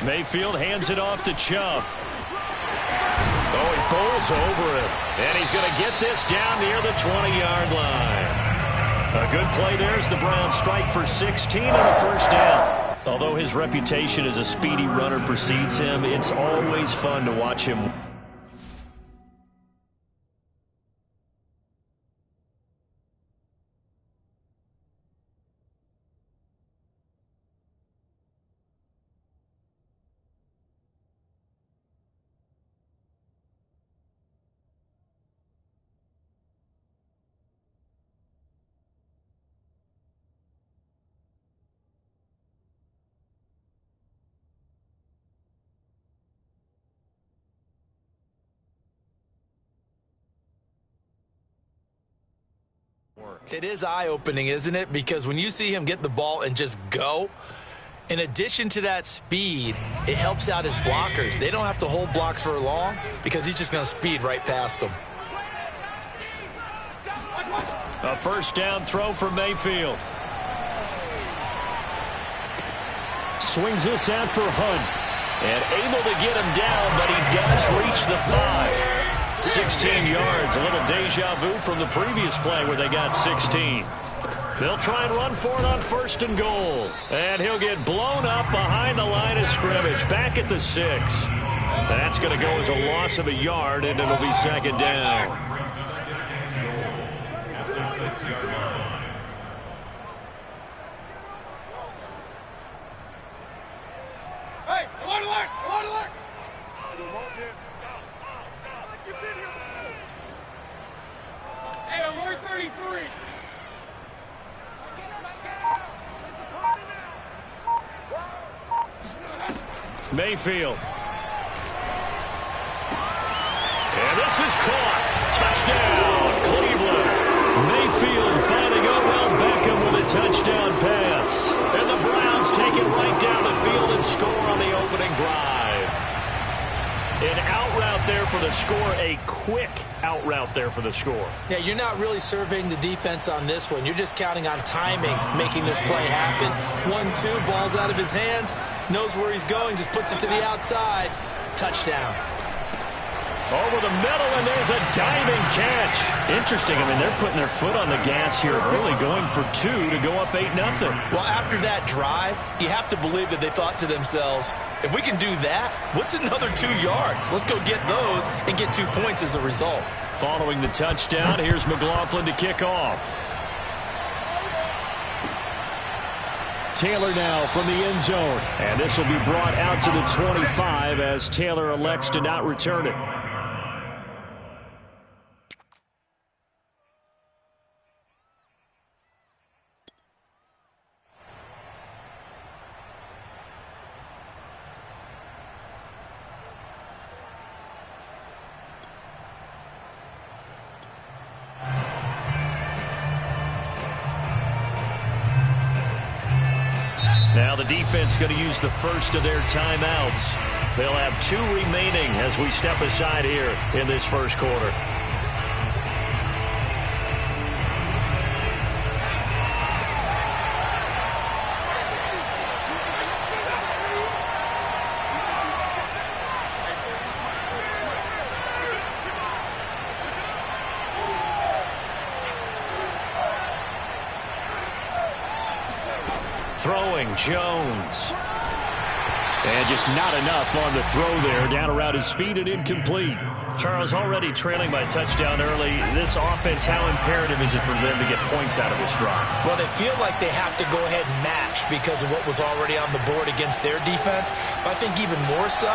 Mayfield hands it off to Chubb. Oh, he bowls over it. And he's going to get this down near the 20-yard line. A good play there as the Browns strike for 16 on the first down. Although his reputation as a speedy runner precedes him, it's always fun to watch him. It is eye-opening, isn't it? Because when you see him get the ball and just go, in addition to that speed, it helps out his blockers. They don't have to hold blocks for long because he's just going to speed right past them. A first down throw for Mayfield. Swings this out for Hunt. And able to get him down, but he does reach the 5. 16 yards, a little deja vu from the previous play where they got 16. They'll try and run for it on first and goal. And he'll get blown up behind the line of scrimmage, back at the 6. That's going to go as a loss of a yard, and it'll be second down. Hey, alert, alert, alert! We want this. Hey, alert 33! Mayfield. And this is caught. Touchdown, Cleveland. Mayfield finding Odell Beckham with a touchdown pass. And the Browns take it right down the field and score on the opening drive. An out route there for the score, a quick out route there for the score. Yeah, you're not really surveying the defense on this one. You're just counting on timing, making this play happen. 1-2, ball's out of his hands, knows where he's going, just puts it to the outside. Touchdown. Over the middle, and there's a diving catch. Interesting. I mean, they're putting their foot on the gas here early, going for 2 to go up 8-0. Well, after that drive, you have to believe that they thought to themselves, if we can do that, what's another 2 yards? Let's go get those and get 2 points as a result. Following the touchdown, here's McLaughlin to kick off. Taylor now from the end zone. And this will be brought out to the 25 as Taylor elects to not return it. Now the defense going to use the first of their timeouts. They'll have 2 remaining as we step aside here in this first quarter. Throwing, Jones. And just not enough on the throw there. Down around his feet and incomplete. Charles, already trailing by a touchdown early. This offense, how imperative is it for them to get points out of this drive? Well, they feel like they have to go ahead and match because of what was already on the board against their defense. But I think even more so,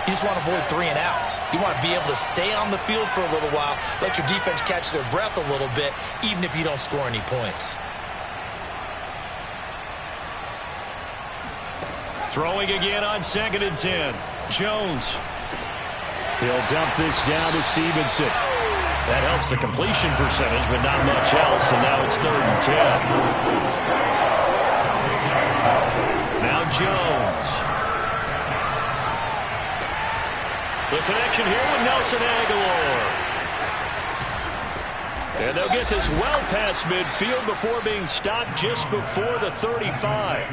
you just want to avoid 3 and outs. You want to be able to stay on the field for a little while, let your defense catch their breath a little bit, even if you don't score any points. Throwing again on 2nd and 10. Jones. He'll dump this down to Stevenson. That helps the completion percentage, but not much else, and now it's 3rd and 10. Now Jones. The connection here with Nelson Aguilar. And they'll get this well past midfield before being stopped just before the 35.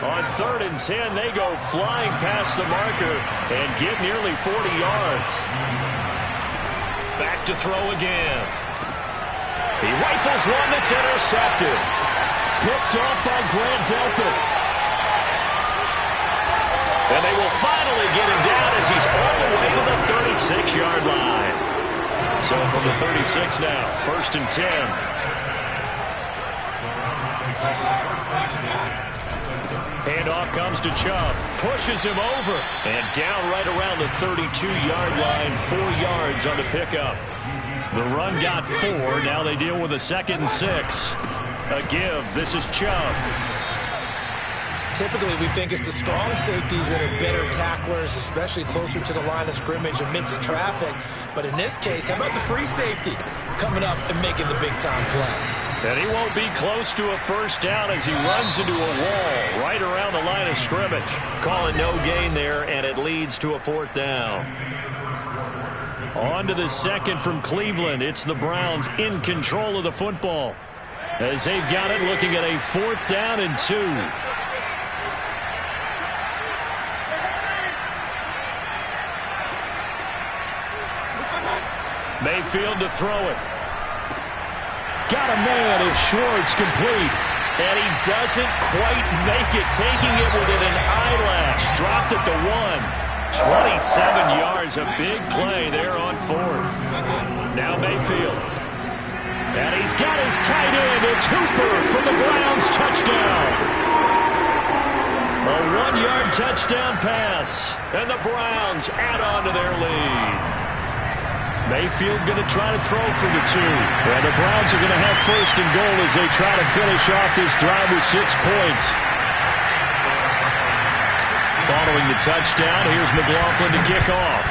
On 3rd and 10, they go flying past the marker and get nearly 40 yards. Back to throw again. He rifles one that's intercepted. Picked off by Grant Delpit. And they will finally get him down as he's all the way to the 36-yard line. So from the 36 now, 1st and 10. Handoff comes to Chubb. Pushes him over. And down right around the 32-yard line. 4 yards on the pickup. The run got 4. Now they deal with a 2nd and 6. A give. This is Chubb. Typically, we think it's the strong safeties that are better tacklers, especially closer to the line of scrimmage amidst traffic. But in this case, how about the free safety coming up and making the big-time play? And he won't be close to a 1st down as he runs into a wall right around the line of scrimmage. Calling no gain there, and it leads to a 4th down. On to the 2nd from Cleveland. It's the Browns in control of the football as they've got it looking at a 4th down and 2. Mayfield to throw it. Got a man. It's Schwartz, complete. And he doesn't quite make it, taking it within an eyelash. Dropped at the 1. 27 yards, a big play there on 4th. Now Mayfield. And he's got his tight end. It's Hooper for the Browns, touchdown. A 1-yard touchdown pass. And the Browns add on to their lead. Mayfield going to try to throw for the 2. And the Browns are going to have 1st and goal as they try to finish off this drive with 6 points. Following the touchdown, here's McLaughlin to kick off.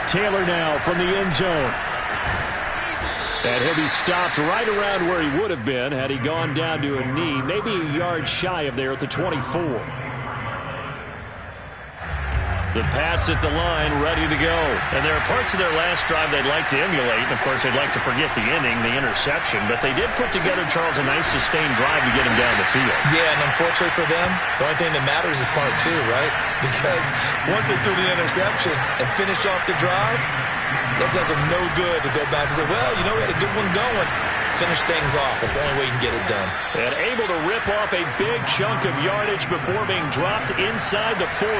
Taylor now from the end zone. And he'll be stopped right around where he would have been had he gone down to a knee, maybe a yard shy of there at the 24. The Pats at the line, ready to go. And there are parts of their last drive they'd like to emulate. And, of course, they'd like to forget the inning, the interception. But they did put together, Charles, a nice sustained drive to get him down the field. Yeah, and unfortunately for them, the only thing that matters is part 2, right? Because once they threw the interception and finished off the drive, that does them no good to go back and say, well, you know, we had a good one going. Finish things off. That's the only way you can get it done. And able to rip off a big chunk of yardage before being dropped inside the 40.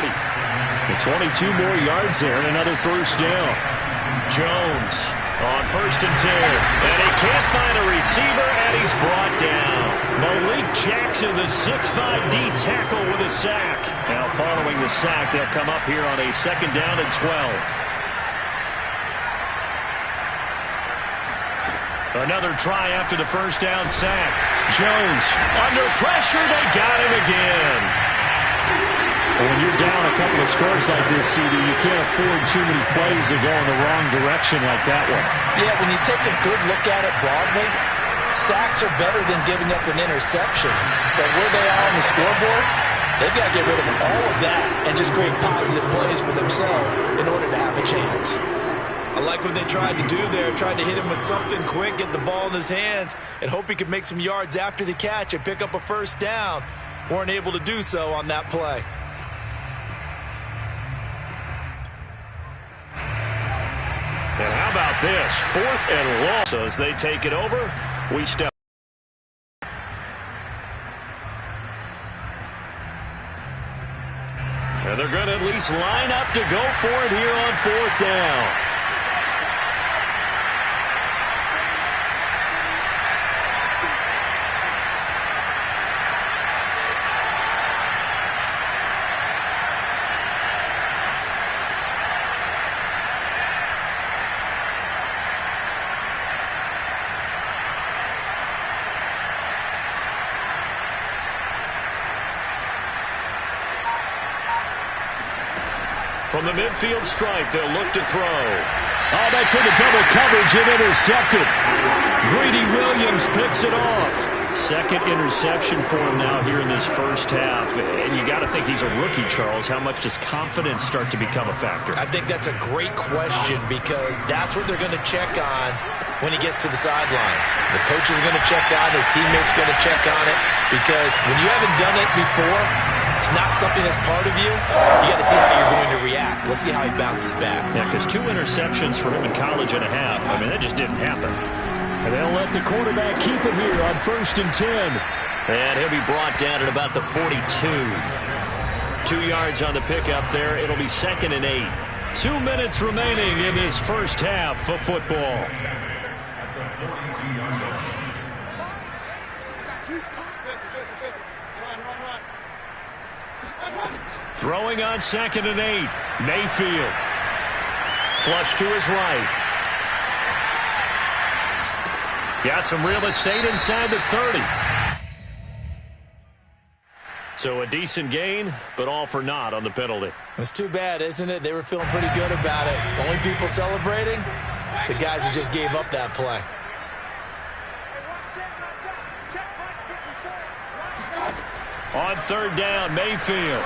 The 22 more yards there and another 1st down. Jones on 1st and 10. And he can't find a receiver, and he's brought down. Malik Jackson, the 6'5" D tackle with a sack. Now following the sack, they'll come up here on a 2nd down and 12. Another try after the 1st down sack. Jones under pressure. They got him again. When you're down a couple of scores like this, CD, you can't afford too many plays that go in the wrong direction like that one. Yeah, when you take a good look at it broadly, sacks are better than giving up an interception. But where they are on the scoreboard, they've got to get rid of all of that and just create positive plays for themselves in order to have a chance. I like what they tried to do there, tried to hit him with something quick, get the ball in his hands, and hope he could make some yards after the catch and pick up a 1st down. Weren't able to do so on that play. And how about this? 4th and long. So as they take it over, we step. And they're going to at least line up to go for it here on 4th down. From the midfield stripe, they'll look to throw. Oh, that's into double coverage and intercepted. Greedy Williams picks it off. Second interception for him now here in this first half. And you got to think he's a rookie, Charles. How much does confidence start to become a factor? I think that's a great question because that's what they're going to check on when he gets to the sidelines. The coach is going to check on it. His teammates going to check on it because when you haven't done it before, it's not something that's part of you. You got to see how you're going to react. Let's see how he bounces back. Yeah, because 2 interceptions for him in college and a half. I mean, that just didn't happen. And they'll let the quarterback keep it here on 1st and 10. And he'll be brought down at about the 42. 2 yards on the pickup there. It'll be 2nd and 8. 2 minutes remaining in this first half of football. Throwing on 2nd and 8. Mayfield. Flush to his right. Got some real estate inside the 30. So a decent gain, but all for naught on the penalty. It's too bad, isn't it? They were feeling pretty good about it. Only people celebrating, the guys who just gave up that play. On 3rd down, Mayfield.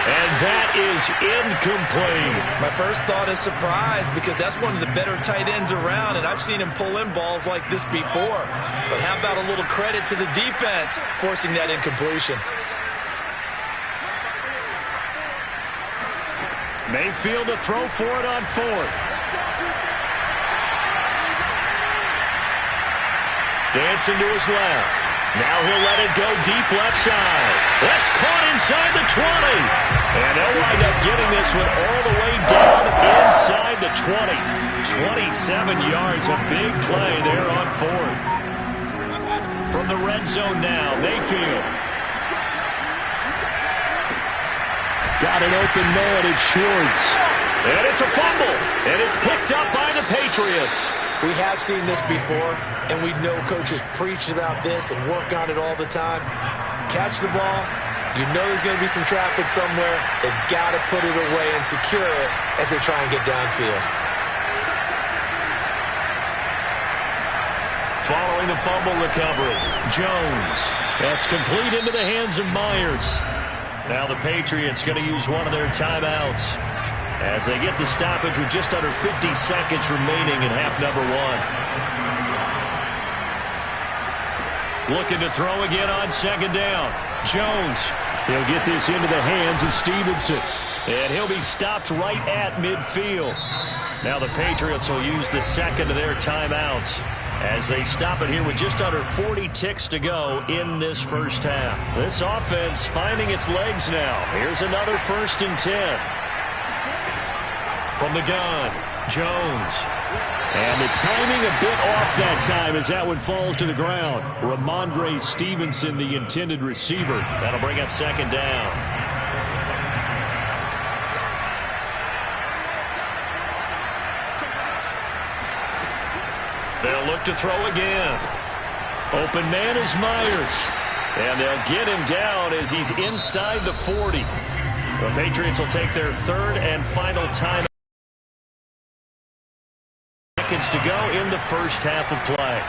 And that is incomplete. My first thought is surprise because that's one of the better tight ends around, and I've seen him pull in balls like this before. But how about a little credit to the defense forcing that incompletion? Mayfield to throw for it on 4th. Dancing to his left. Now he'll let it go deep left side. That's caught inside the 20. And they'll wind up getting this one all the way down inside the 20. 27 yards, a big play there on 4th. From the red zone now, Mayfield. Got an open man, it's Schwartz. And it's a fumble. And it's picked up by the Patriots. We have seen this before, and we know coaches preach about this and work on it all the time. Catch the ball. You know there's going to be some traffic somewhere. They've got to put it away and secure it as they try and get downfield. Following the fumble recovery, Jones. That's complete into the hands of Myers. Now the Patriots going to use one of their timeouts as they get the stoppage with just under 50 seconds remaining in half number 1. Looking to throw again on 2nd down. Jones. He'll get this into the hands of Stevenson. And he'll be stopped right at midfield. Now the Patriots will use the second of their timeouts as they stop it here with just under 40 ticks to go in this first half. This offense finding its legs now. Here's another 1st and 10. From the gun, Jones. And the timing a bit off that time as that one falls to the ground. Ramondre Stevenson, the intended receiver. That'll bring up 2nd down. They'll look to throw again. Open man is Myers. And they'll get him down as he's inside the 40. The Patriots will take their 3rd and final time. Seconds to go in the first half of play.